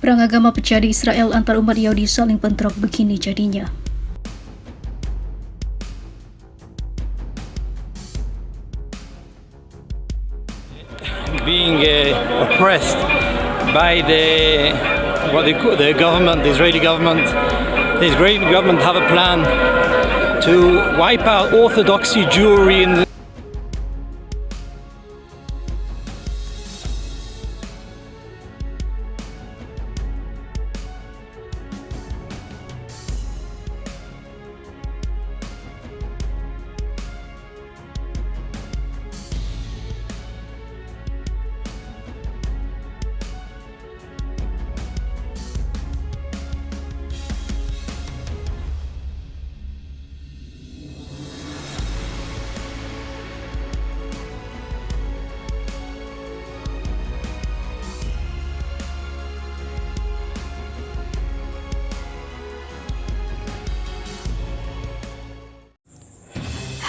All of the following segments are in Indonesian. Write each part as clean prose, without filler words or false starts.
Perang agama pecah di Israel antar umat Yahudi saling bentrok begini jadinya. Being oppressed by the government, the Israeli government. The Israeli government have a plan to wipe out Orthodoxy Jewry in the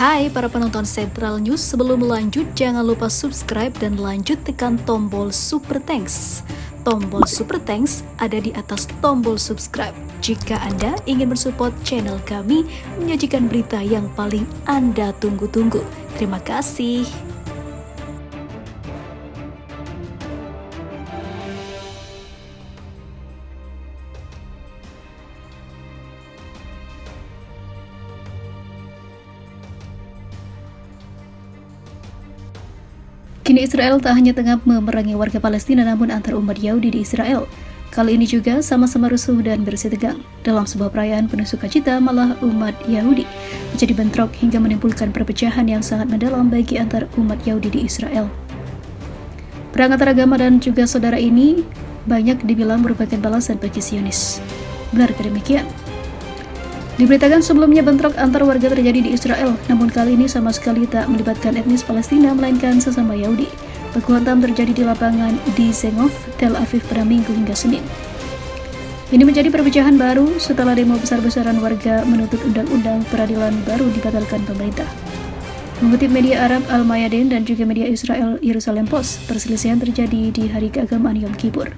Hai para penonton Central News, sebelum lanjut jangan lupa subscribe dan lanjut tekan tombol Super Thanks. Tombol Super Thanks ada di atas tombol subscribe. Jika Anda ingin mensupport channel kami menyajikan berita yang paling Anda tunggu-tunggu. Terima kasih. Kini Israel tak hanya tengah memerangi warga Palestina namun antar umat Yahudi di Israel. Kali ini juga sama-sama rusuh dan bersih tegang. Dalam sebuah perayaan penuh sukacita, malah umat Yahudi menjadi bentrok hingga menimbulkan perpecahan yang sangat mendalam bagi antar umat Yahudi di Israel. Perang antar agama dan juga saudara ini banyak dibilang merupakan balasan bagi Zionis. Benarkah demikian? Diberitakan sebelumnya bentrok antar warga terjadi di Israel, namun kali ini sama sekali tak melibatkan etnis Palestina melainkan sesama Yahudi. Baku hantam terjadi di lapangan di Zengov, Tel Aviv pada Minggu hingga Senin. Ini menjadi perpecahan baru setelah demo besar-besaran warga menuntut undang-undang peradilan baru dibatalkan pemerintah. Mengutip media Arab Al-Mayadin dan juga media Israel Yerusalem Post, perselisihan terjadi di hari keagamaan Yom Kippur.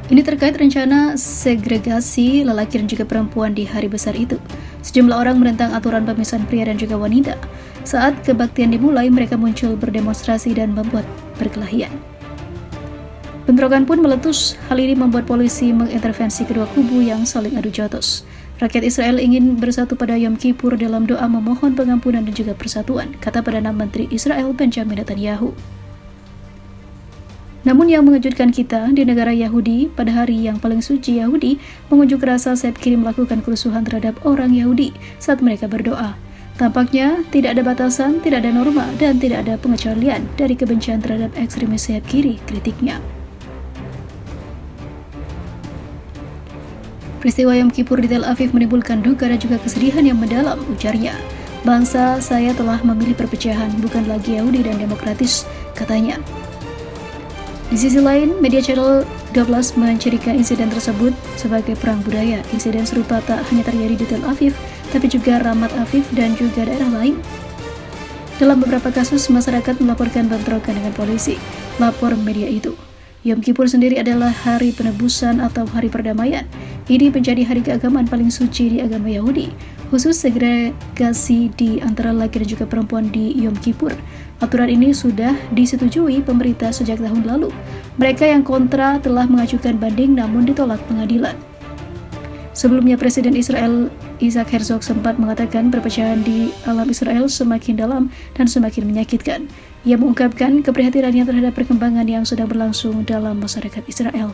Ini terkait rencana segregasi lelaki dan juga perempuan di hari besar itu. Sejumlah orang menentang aturan pemisahan pria dan juga wanita. Saat kebaktian dimulai, mereka muncul berdemonstrasi dan membuat perkelahian. Bentrokan pun meletus. Hal ini membuat polisi mengintervensi kedua kubu yang saling adu jotos. Rakyat Israel ingin bersatu pada Yom Kippur dalam doa memohon pengampunan dan juga persatuan, kata Perdana Menteri Israel Benjamin Netanyahu. Namun yang mengejutkan kita, di negara Yahudi, pada hari yang paling suci Yahudi, pengunjuk rasa sayap kiri melakukan kerusuhan terhadap orang Yahudi saat mereka berdoa. Tampaknya tidak ada batasan, tidak ada norma, dan tidak ada pengecualian dari kebencian terhadap ekstremis sayap kiri, kritiknya. Peristiwa Yom Kippur di Tel Aviv menimbulkan duka dan juga kesedihan yang mendalam, ujarnya. Bangsa saya telah memilih perpecahan, bukan lagi Yahudi dan demokratis, katanya. Di sisi lain, media Channel 12 mencirikan insiden tersebut sebagai perang budaya. Insiden serupa tak hanya terjadi di Tel Aviv, tapi juga Ramat Aviv dan juga daerah lain. Dalam beberapa kasus, masyarakat melaporkan bentrokan dengan polisi. Lapor media itu. Yom Kippur sendiri adalah hari penebusan atau hari perdamaian. Ini menjadi hari keagamaan paling suci di agama Yahudi. Khusus segregasi di antara laki dan juga perempuan di Yom Kippur. Aturan ini sudah disetujui pemerintah sejak tahun lalu. Mereka yang kontra telah mengajukan banding namun ditolak pengadilan. Sebelumnya Presiden Israel Isaac Herzog sempat mengatakan perpecahan di alam Israel semakin dalam dan semakin menyakitkan. Ia mengungkapkan keprihatinannya terhadap perkembangan yang sedang berlangsung dalam masyarakat Israel.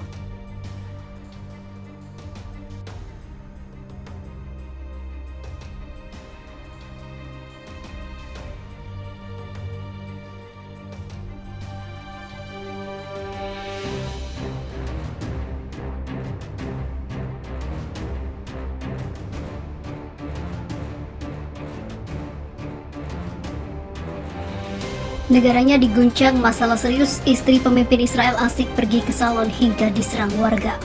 Negaranya diguncang masalah serius, istri pemimpin Israel asik pergi ke salon hingga diserang warga.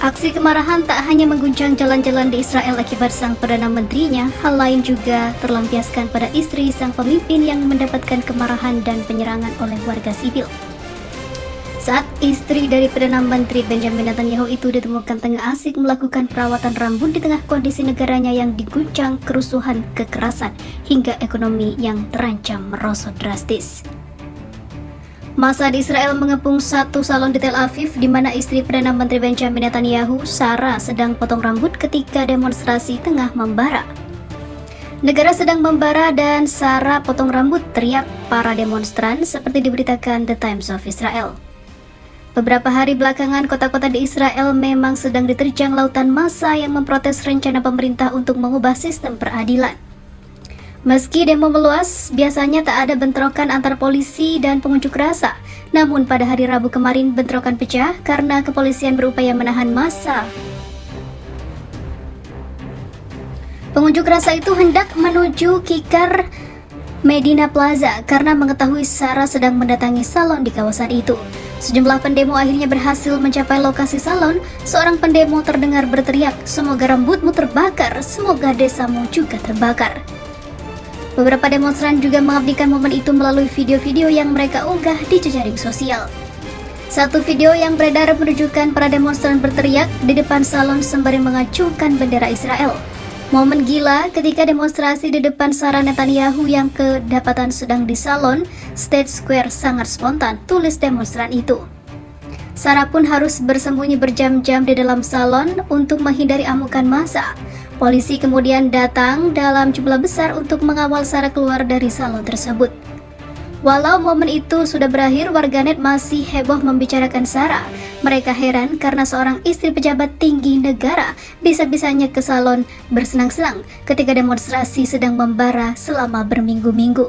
Aksi kemarahan tak hanya mengguncang jalan-jalan di Israel akibat sang Perdana Menterinya, hal lain juga terlampiaskan pada istri sang pemimpin yang mendapatkan kemarahan dan penyerangan oleh warga sipil. Saat istri dari Perdana Menteri Benjamin Netanyahu itu ditemukan tengah asik melakukan perawatan rambut di tengah kondisi negaranya yang diguncang kerusuhan, kekerasan, hingga ekonomi yang terancam merosot drastis. Massa di Israel mengepung satu salon di Tel Aviv di mana istri Perdana Menteri Benjamin Netanyahu, Sarah, sedang potong rambut ketika demonstrasi tengah membara. Negara sedang membara dan Sarah potong rambut, teriak para demonstran seperti diberitakan The Times of Israel. Beberapa hari belakangan, kota-kota di Israel memang sedang diterjang lautan massa yang memprotes rencana pemerintah untuk mengubah sistem peradilan. Meski demo meluas, biasanya tak ada bentrokan antar polisi dan pengunjuk rasa. Namun pada hari Rabu kemarin bentrokan pecah karena kepolisian berupaya menahan massa. Pengunjuk rasa itu hendak menuju Kikar Medina Plaza karena mengetahui Sarah sedang mendatangi salon di kawasan itu. Sejumlah pendemo akhirnya berhasil mencapai lokasi salon. Seorang pendemo terdengar berteriak, "Semoga rambutmu terbakar, semoga desamu juga terbakar." Beberapa demonstran juga mengabadikan momen itu melalui video-video yang mereka unggah di jejaring sosial. Satu video yang beredar menunjukkan para demonstran berteriak di depan salon sembari mengacungkan bendera Israel. Momen gila ketika demonstrasi di depan Sarah Netanyahu yang kedapatan sedang di salon State Square sangat spontan, tulis demonstran itu. Sarah pun harus bersembunyi berjam-jam di dalam salon untuk menghindari amukan massa. Polisi kemudian datang dalam jumlah besar untuk mengawal Sarah keluar dari salon tersebut. Walau momen itu sudah berakhir, warganet masih heboh membicarakan Sarah. Mereka heran karena seorang istri pejabat tinggi negara bisa-bisanya ke salon bersenang-senang ketika demonstrasi sedang membara selama berminggu-minggu.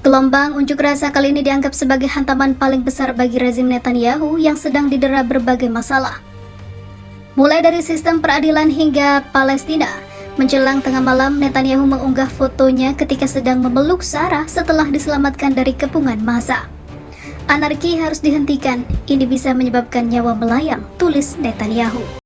Gelombang unjuk rasa kali ini dianggap sebagai hantaman paling besar bagi rezim Netanyahu yang sedang didera berbagai masalah. Mulai dari sistem peradilan hingga Palestina. Menjelang tengah malam, Netanyahu mengunggah fotonya ketika sedang memeluk Sarah setelah diselamatkan dari kepungan massa. Anarki harus dihentikan, ini bisa menyebabkan nyawa melayang, tulis Netanyahu.